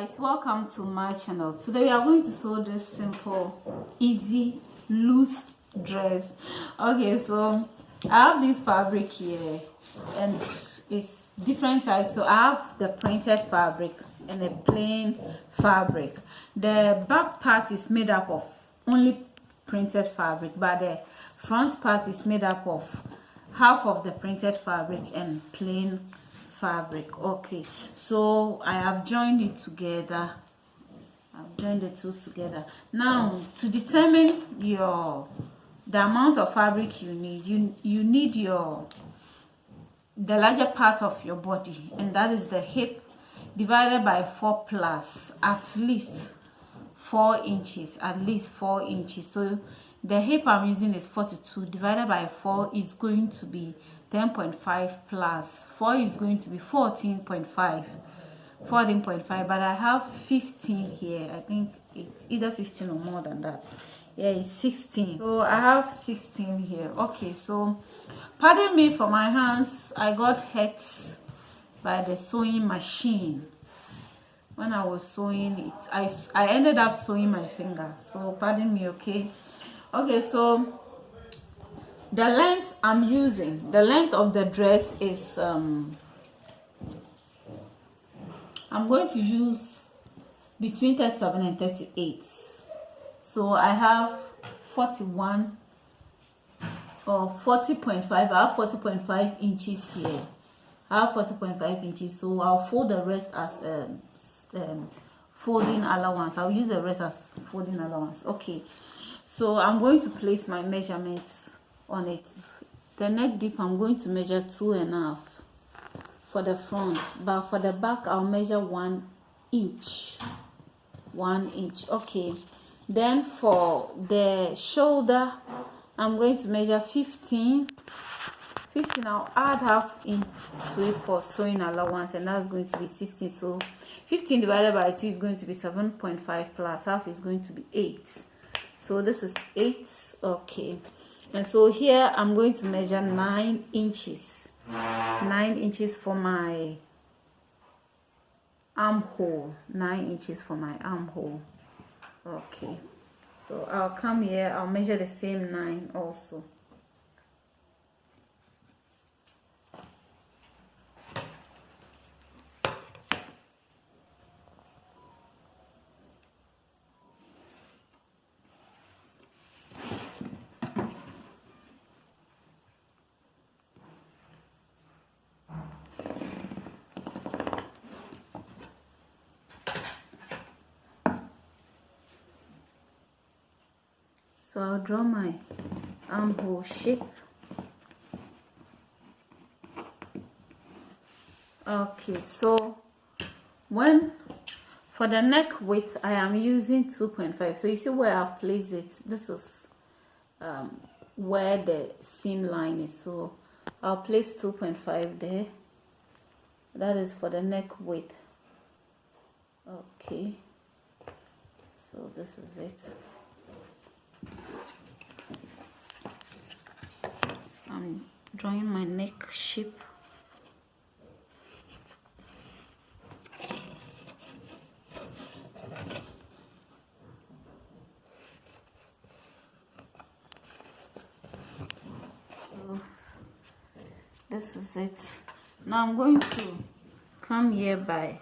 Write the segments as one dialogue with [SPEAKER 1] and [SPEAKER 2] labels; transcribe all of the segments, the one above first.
[SPEAKER 1] guys, welcome to my channel. Today we are going to sew this simple, easy, loose dress. Okay, so I have this fabric here and it's different types. So I have the printed fabric and a plain fabric. The back part is made up of only printed fabric, but the front part is made up of half of the printed fabric and plain fabric. Okay, so I have joined it together. I've joined the two together. Now to determine the amount of fabric you need, you need the larger part of your body, and that is the hip, divided by 4 plus at least 4 inches, at least 4 inches. So the hip I'm using is 42, divided by 4 is going to be 10.5 plus 4 is going to be 14.5, but I have 15 here. I think it's either 15 or more than that. Yeah, it's 16. So I have 16 here. Okay, so pardon me for my hands. I got hurt by the sewing machine. When I was sewing it, I ended up sewing my finger. So pardon me, okay? Okay, so the length I'm using, the length of the dress is I'm going to use between 37 and 38. So I have 41 or 40.5. I have 40.5 inches here. I have 40.5 inches. So I'll fold the rest as folding allowance. I'll use the rest as folding allowance. Okay, so I'm going to place my measurements on it. The neck deep, I'm going to measure 2.5 for the front, but for the back I'll measure 1 inch. 1 inch. Okay, then for the shoulder I'm going to measure 15. I'll add half inch to it for sewing allowance, and that's going to be 16. So 15 divided by 2 is going to be 7.5 plus half is going to be 8. So this is 8. Okay, and so here I'm going to measure 9 inches. 9 inches for my armhole. 9 inches for my armhole. Okay, so I'll come here, I'll measure the same 9 also. So I'll draw my armhole shape. Okay, so for the neck width I am using 2.5. So you see where I've placed it. This is where the seam line is. So I'll place 2.5 there. That is for the neck width. Okay, so this is it. I'm drawing my neck shape. So this is it. Now I'm going to come here by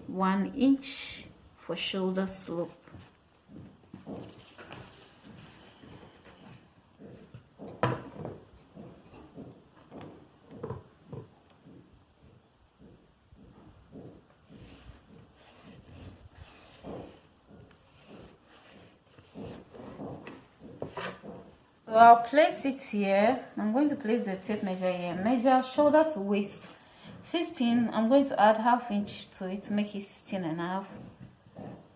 [SPEAKER 1] 1 inch for shoulder slope. So I'll place it here. I'm going to place the tape measure here. Measure shoulder to waist 16. I'm going to add half inch to it to make it 16.5.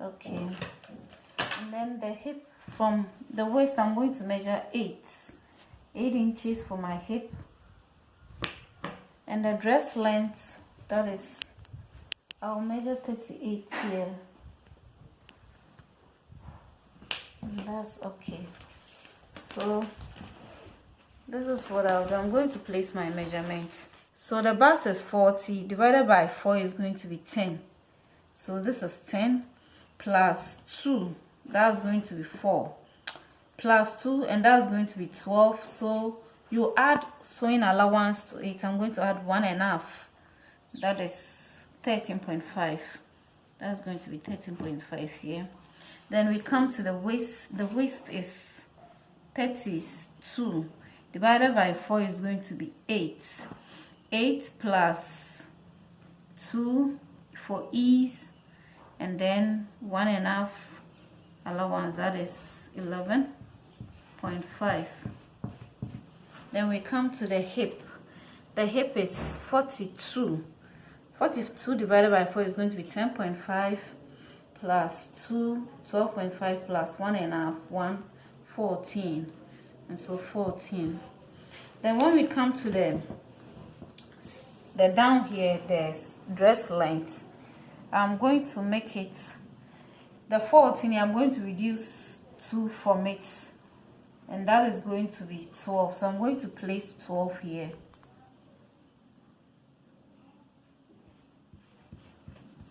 [SPEAKER 1] Okay, and then the hip from the waist I'm going to measure 8 inches for my hip, and the dress length, that is, I'll measure 38 here, and that's okay. So this is what I'll do. I'm going to place my measurements. So the bust is 40, divided by 4 is going to be 10. So this is 10 plus 2, that's going to be 4, plus 2, and that's going to be 12. So you add sewing allowance to it. I'm going to add 1.5, that is 13.5. That's going to be 13.5 here. Then we come to the waist. The waist is 32 divided by 4 is going to be 8. 8 plus 2 for ease, and then 1.5 allowance, that is 11.5. Then we come to the hip. The hip is 42. 42 divided by 4 is going to be 10.5 plus 2, 12.5 plus 1.5, 1, 14, and so 14. Then when we come to the down here, there's dress length. I'm going to make it the 14 here. I'm going to reduce 2 from it, and that is going to be 12. So I'm going to place 12 here.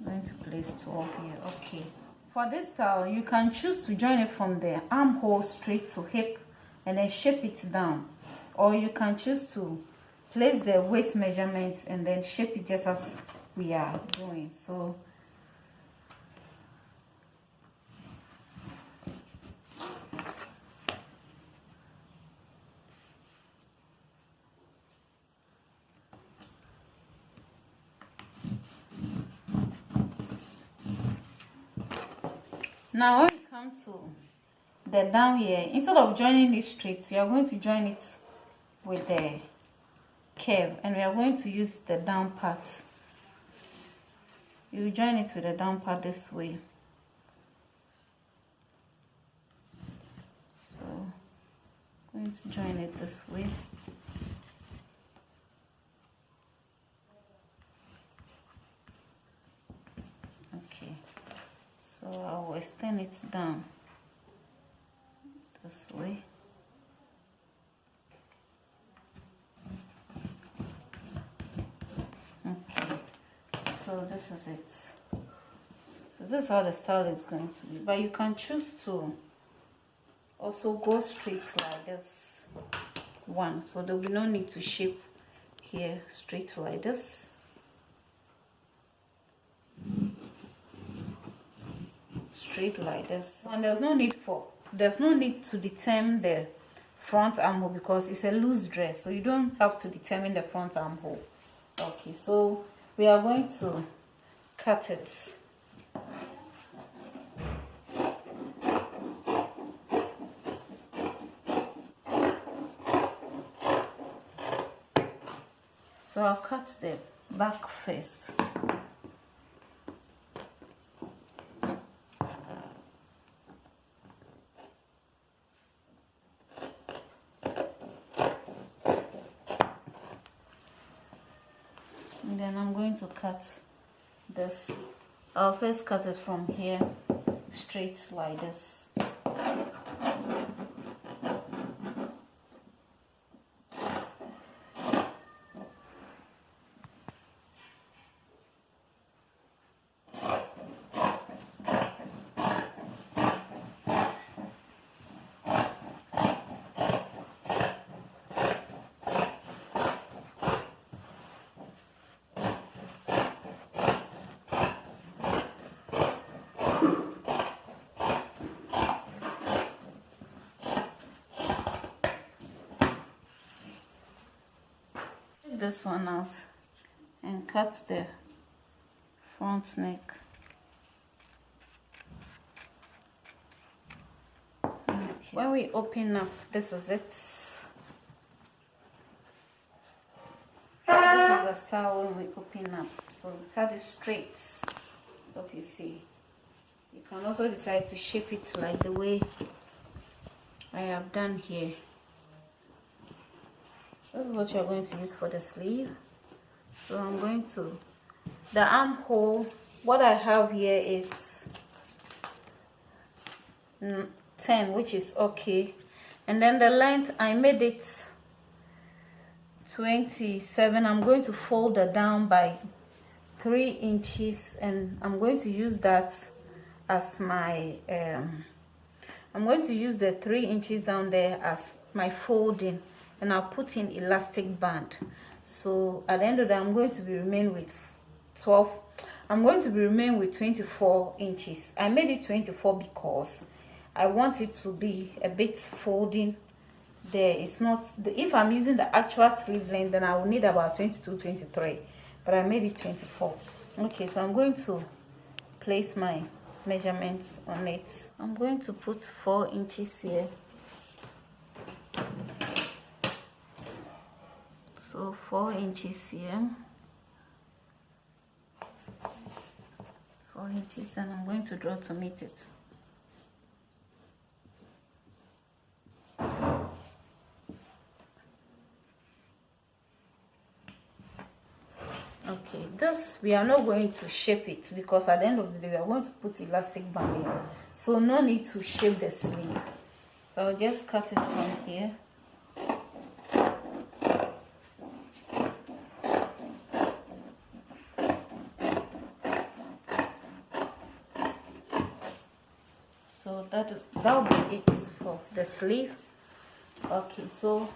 [SPEAKER 1] I'm going to place 12 here. Okay. For this style, you can choose to join it from the armhole straight to hip and then shape it down, or you can choose to place the waist measurements and then shape it just as we are doing. So now when we come to the down here, instead of joining it straight, we are going to join it with the curve, and we are going to use the down part. You join it with the down part this way. So I'm going to join it this way. Okay, so I will extend it down this way. So this is it. So this is how the style is going to be, but you can choose to also go straight like this one, so there will be no need to shape here, straight like this. Straight like this, and there's no need to determine the front armhole because it's a loose dress, so you don't have to determine the front armhole. Okay, so we are going to cut it. So I'll cut the back first. And then I'm going to cut this. I'll first cut it from here straight like this. This one out and cut the front neck. Okay. When we open up, this is it. This is the style when we open up. So we cut it straight. Hope you see. You can also decide to shape it like the way I have done here. This is what you're going to use for the sleeve. So I'm going to, the armhole, what I have here is 10, which is okay. And then the length, I made it 27. I'm going to fold it down by 3 inches, and I'm going to use that as my I'm going to use the 3 inches down there as my folding, and I'll put in elastic band. So at the end of that, I'm going to be remain with 24 inches. I made it 24 because I want it to be a bit folding there. It's not if I'm using the actual sleeve length, then I will need about 22, 23, but I made it 24. Okay, so I'm going to place my measurements on it. I'm going to put 4 inches here. So 4 inches here, 4 inches, and I'm going to draw to meet it. Okay, this we are not going to shape it because at the end of the day we are going to put elastic band here, so no need to shape the sleeve. So I'll just cut it from here. So that'll be it for the sleeve. Okay, so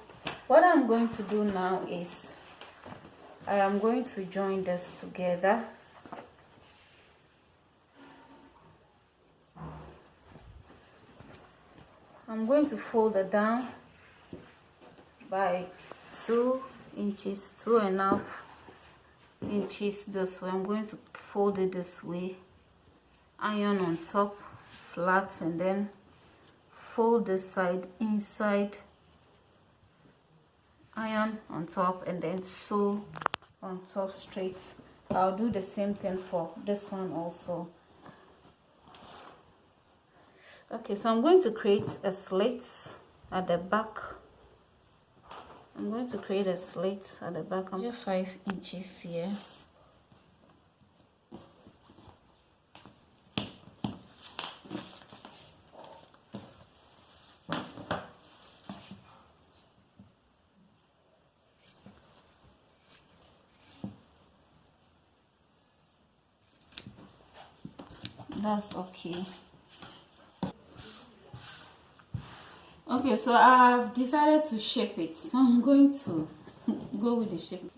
[SPEAKER 1] what I'm going to do now is I am going to join this together. I'm going to fold it down by 2 inches, 2.5 inches this way. I'm going to fold it this way, iron on top flat, and then fold this side inside, iron on top, and then sew on top straight. I'll do the same thing for this one also. Okay, so I'm going to create a slit at the back. I'm going to create a slit at the back. I'm just 5 inches here. That's okay. Okay, so I've decided to shape it, so I'm going to go with the shape.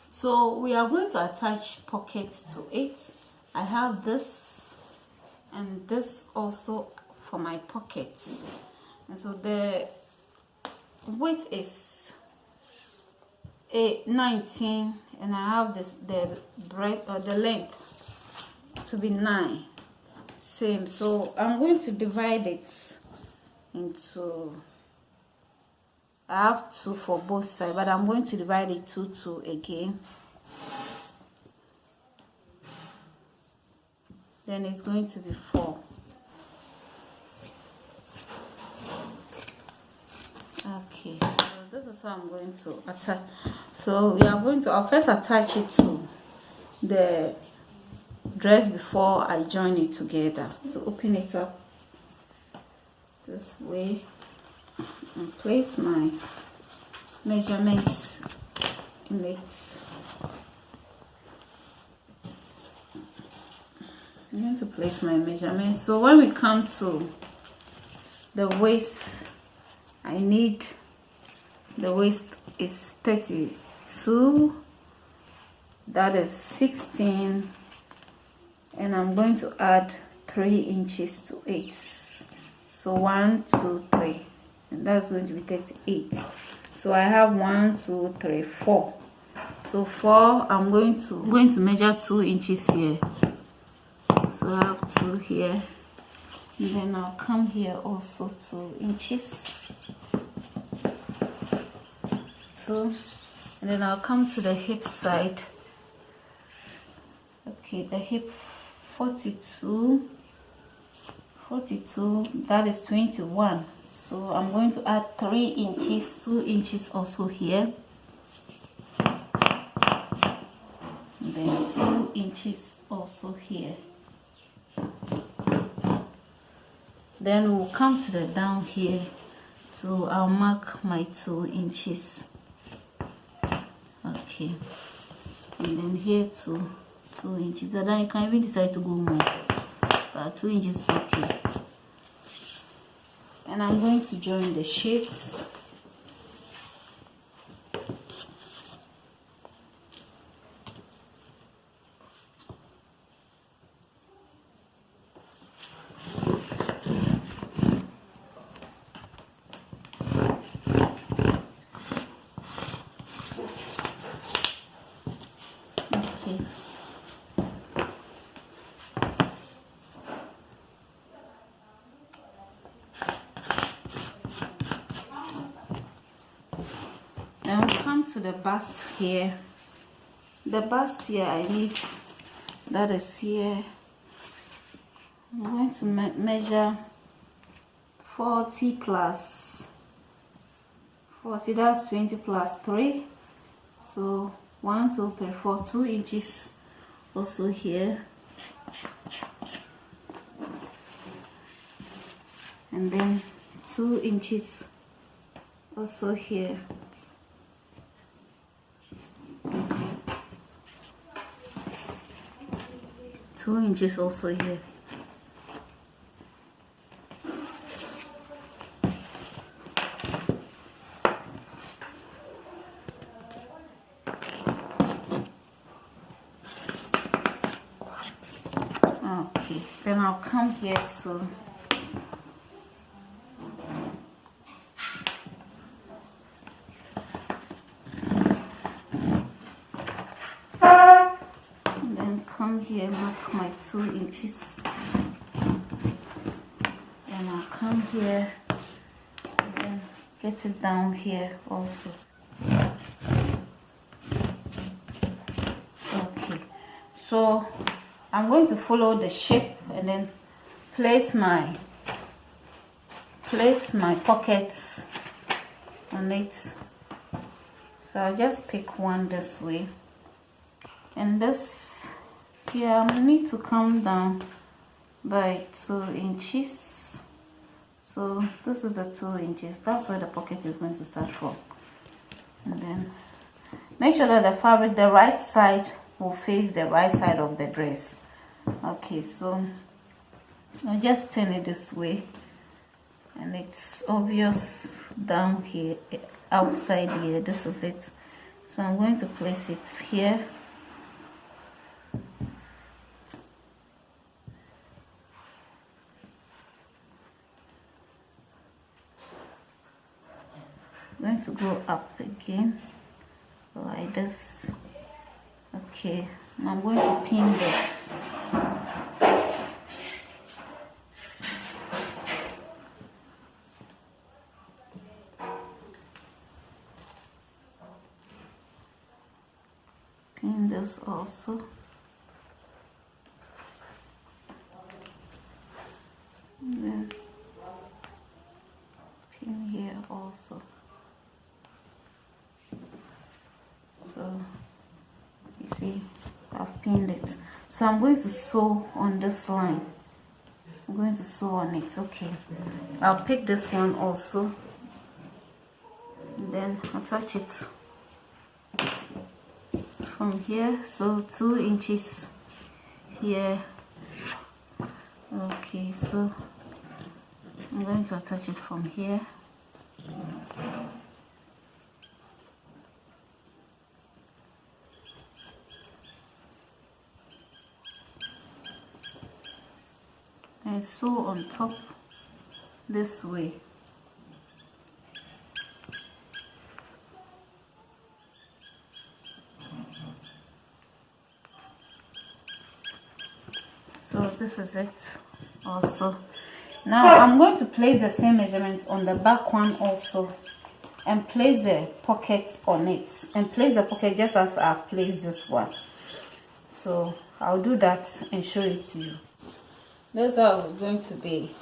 [SPEAKER 1] So we are going to attach pockets to it. I have this and this also for my pockets, and so the width is 19, and I have the breadth or the length to be 9, same. So I'm going to divide it into, I have 2 for both sides, but I'm going to divide it 2 again. Then it's going to be 4. Okay, so this is how I'm going to attach. So we are going to, I'll first attach it to the dress before I join it together. To open it up this way and place my measurements in it. I'm going to place my measurements. So when we come to the waist, I need, the waist is 32, that is 16, and I'm going to add 3 inches to it. So 1, 2, 3, and that's going to be 38. So I have 1, 2, 3, 4. So 4, I'm going to measure 2 inches here. So I have 2 here, and then I'll come here also 2 inches, 2, and then I'll come to the hip side. Okay, the hip 42, that is 21. So I'm going to add 3 inches, 2 inches also here, and then 2 inches also here. Then we'll come to the down here, so I'll mark my 2 inches. Okay, and then here to 2 inches, and then you can even decide to go more, but 2 inches is okay. And I'm going to join the shapes. Okay. Then we'll come to the bust here. The bust here I need, that is here. I'm going to measure 40 plus 40, that's 20 plus 3. So 1, 2, 3, 4, 2 inches also here. And then 2 inches also here. Two inches also here. Okay, then I'll come here to come here, mark my 2 inches. Then I'll come here and then get it down here also. Okay, so I'm going to follow the shape and then place my pockets on it. So I'll just pick one this way, and this here I need to come down by 2 inches. So this is the 2 inches, that's where the pocket is going to start from. And then make sure that the fabric, the right side will face the right side of the dress. Okay, so I'll just turn it this way, and it's obvious down here, outside here, this is it. So I'm going to place it here. I'm going to go up again like this. Okay, and I'm going to pin this. Pin this also. And then pin here also. So you see, I've pinned it. So I'm going to sew on this line. I'm going to sew on it. Okay, I'll pick this one also, and then attach it from here. So 2 inches here. Okay, so I'm going to attach it from here. And sew on top this way. So this is it also. Now I'm going to place the same measurement on the back one also, and place the pocket on it, and place the pocket just as I've placed this one. So I'll do that and show it to you. That's how it's going to be.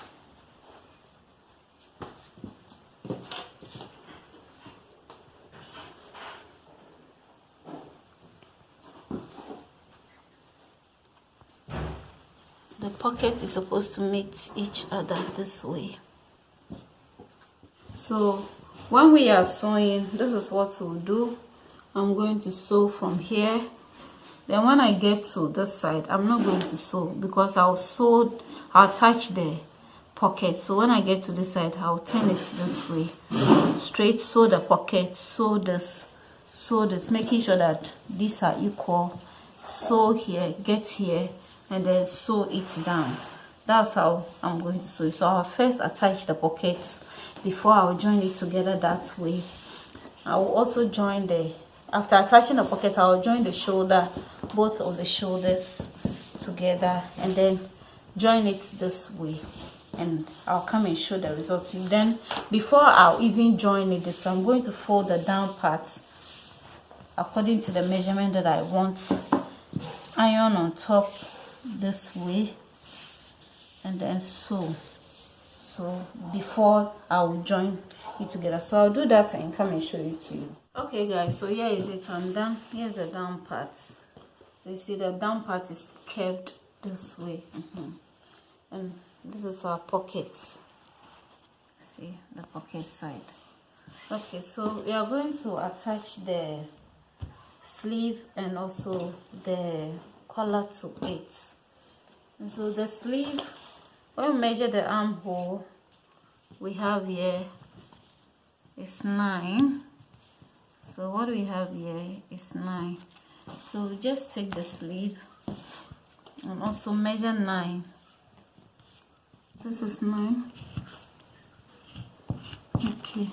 [SPEAKER 1] The pocket is supposed to meet each other this way. So when we are sewing, this is what we'll do. I'm going to sew from here. Then when I get to this side, I'm not going to sew because I'll attach the pocket. So when I get to this side, I'll turn it this way, straight, sew the pocket, sew this, making sure that these are equal. Sew here, get here, and then sew it down. That's how I'm going to sew it. So I'll first attach the pockets before I'll join it together that way. I will also join after attaching the pocket, I'll join the shoulder, both of the shoulders together, and then join it this way, and I'll come and show the result to you. Then before I'll even join it this way, I'm going to fold the down part according to the measurement that I want. Iron on top this way, and then sew. So before I'll join it together, so I'll do that and come and show it to you. Okay guys, so here is it. I'm done. Here's the down part. So you see the down part is curved this way, and this is our pockets. See the pocket side. Okay, so we are going to attach the sleeve and also the collar to it. And so the sleeve, when we measure the armhole, we have here is 9. So what we have here is 9. So we just take the sleeve and also measure 9. This is 9. Okay.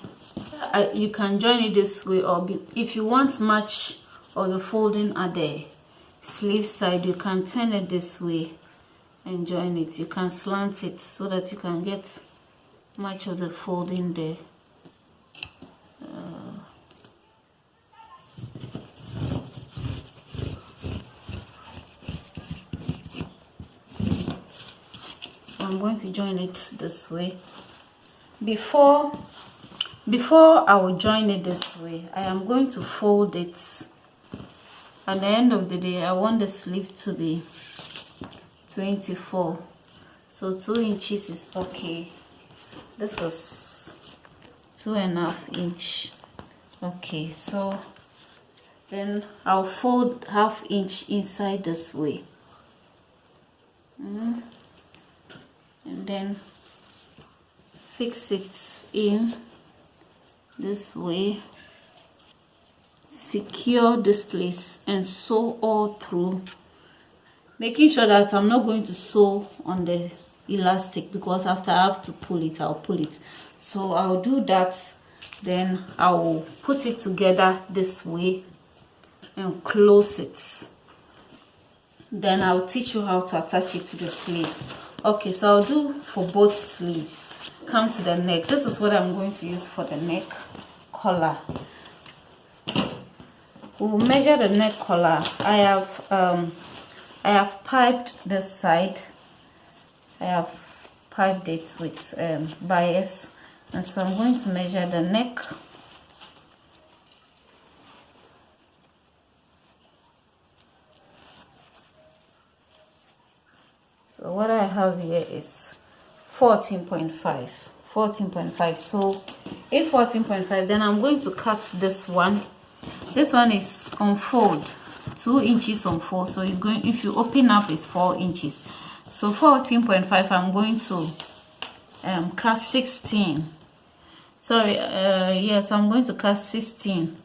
[SPEAKER 1] You can join it this way, or if you want much of the folding at the sleeve side, you can turn it this way and join it. You can slant it so that you can get much of the folding there. I'm going to join it this way. Before I will join it this way, I am going to fold it. At the end of the day, I want the sleeve to be 24, so 2 inches is okay. This is 2.5 inch. Okay, so then I'll fold 1/2 inch inside this way, and then fix it in this way, secure this place and sew all through, making sure that I'm not going to sew on the elastic, because after I have to pull it, I'll pull it. So I'll do that, then I'll put it together this way and close it. Then I'll teach you how to attach it to the sleeve. Okay, so I'll do for both sleeves. Come to the neck. This is what I'm going to use for the neck collar. We'll measure the neck collar. I have piped this side. I have piped it with bias, and so I'm going to measure the neck. So what I have here is 14.5. So if 14.5, then I'm going to cut this one. This one is on fold, 2 inches on fold. So it's going, if you open up, it's 4 inches. So 14.5, I'm going to cut 16. Sorry, yes, I'm going to cut 16.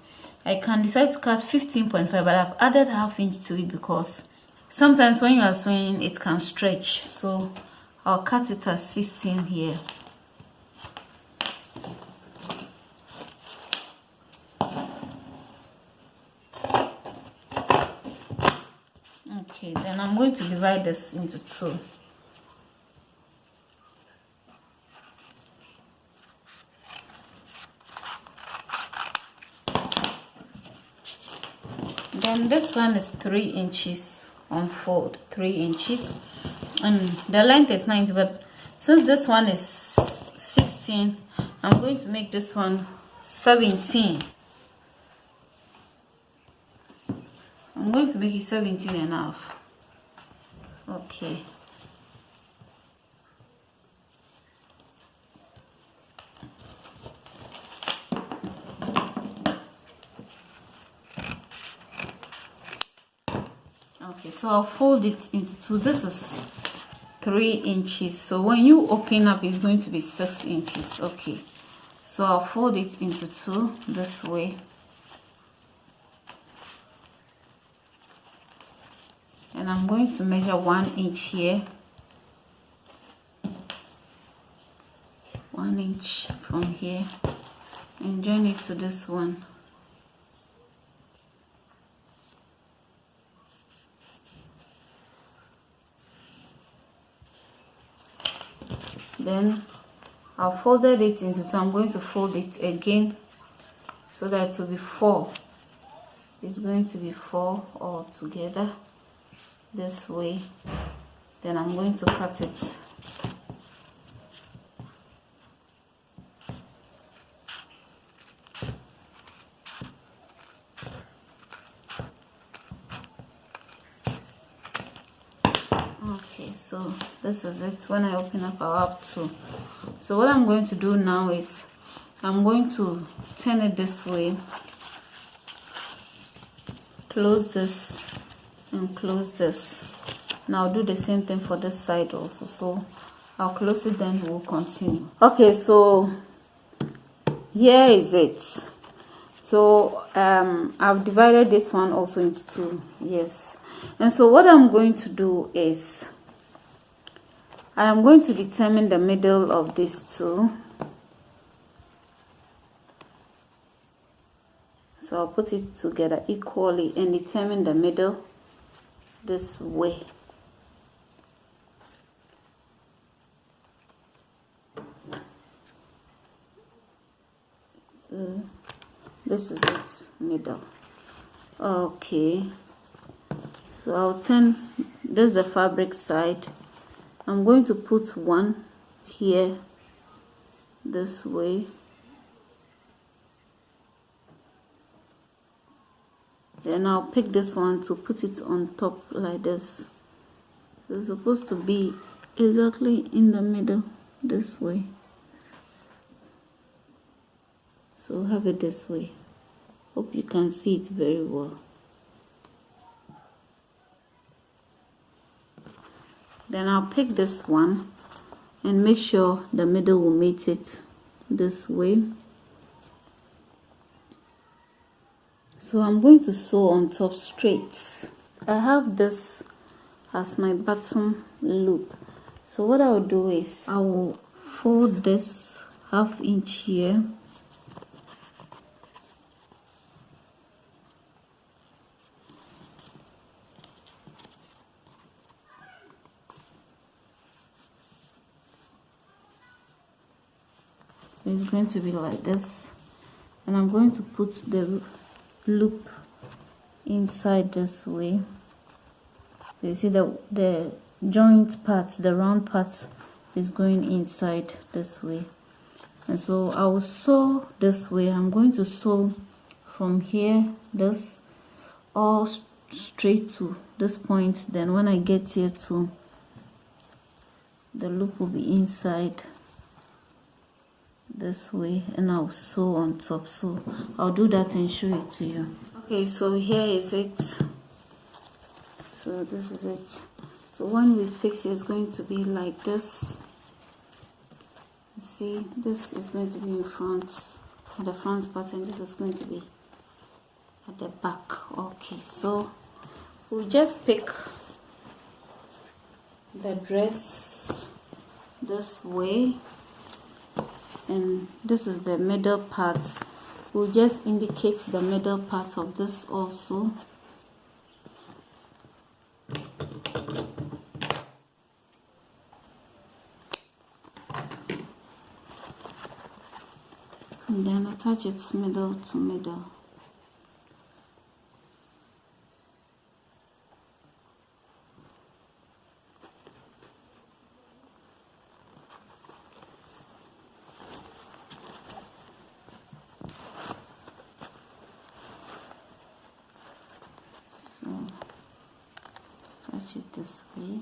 [SPEAKER 1] I can decide to cut 15.5, but I've added 1/2 inch to it because sometimes when you are sewing, it can stretch. So I'll cut it at 16 here. Okay, then I'm going to divide this into 2. Then this one is 3 inches on fold, 3 inches, and the length is 90, but since this one is 16, I'm going to make this one 17. I'm going to make it 17.5. Okay, Okay, so I'll fold it into two. This is 3 inches, so when you open up it's going to be 6 inches. Okay, so I'll fold it into two this way, and I'm going to measure 1 inch here, 1 inch from here, and join it to this one. Then I've folded it into two. I'm going to fold it again so that it will be 4. It's going to be 4 all together this way. Then I'm going to cut it. Okay, so this is it. When I open up I'll have 2. So what I'm going to do now is I'm going to turn it this way, close this and close this. Now I'll do the same thing for this side also. So I'll close it, then we'll continue. Okay, so here is it. So I've divided this one also into 2. Yes. And so what I'm going to do is I am going to determine the middle of these two. So I'll put it together equally and determine the middle this way. This is its middle. Okay, so I'll turn this is the fabric side. I'm going to put one here this way, then I'll pick this one to put it on top like this. It's supposed to be exactly in the middle this way. So have it this way. Hope you can see it very well. Then I'll pick this one and make sure the middle will meet it this way. So I'm going to sew on top straight. I have this as my bottom loop. So what I'll do is I will fold this 1/2 inch here. So it's going to be like this, and I'm going to put the loop inside this way. So you see the joint part, the round part is going inside this way. And so I will sew this way. I'm going to sew from here, this all straight to this point. Then when I get here to the loop will be inside this way, and I'll sew on top. So I'll do that and show it to you. Okay, so here is it. So this is it. So when we fix it, it's going to be like this. See, this is going to be in front, at the front part, and this is going to be at the back. Okay, so we'll just pick the dress this way, and this is the middle part. We'll just indicate the middle part of this also. And then attach its middle to middle. So attach it this way.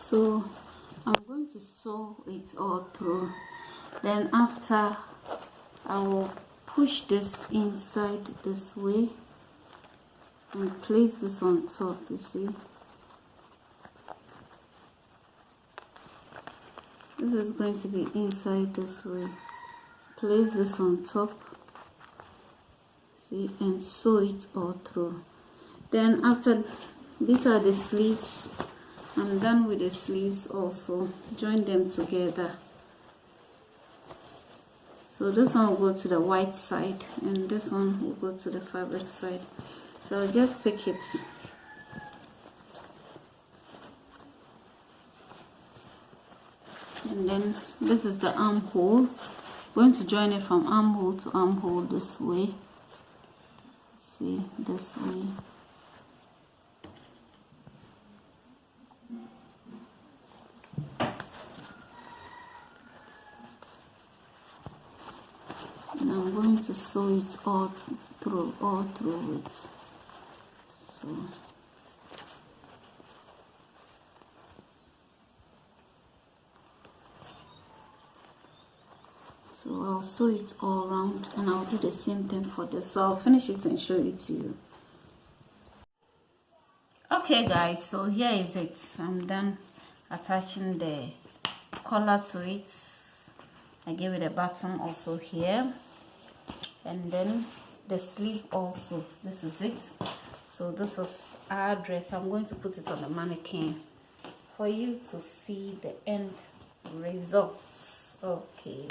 [SPEAKER 1] So I'm going to sew it all through. Then after, I will push this inside this way and place this on top. You see, this is going to be inside this way. Place this on top, see, and sew it all through. Then after, these are the sleeves. I'm done with the sleeves also. Join them together. So this one will go to the white side and this one will go to the fabric side. So just pick it. And then this is the armhole. I'm going to join it from armhole to armhole this way. See, this way. And I'm going to sew it all through it. So I'll sew it all around, and I'll do the same thing for this. So I'll finish it and show it to you. Okay guys, so here is it. I'm done attaching the collar to it. I gave it a button also here, and then the sleeve also. This is it. So this is our dress. I'm going to put it on the mannequin for you to see the end results. Okay.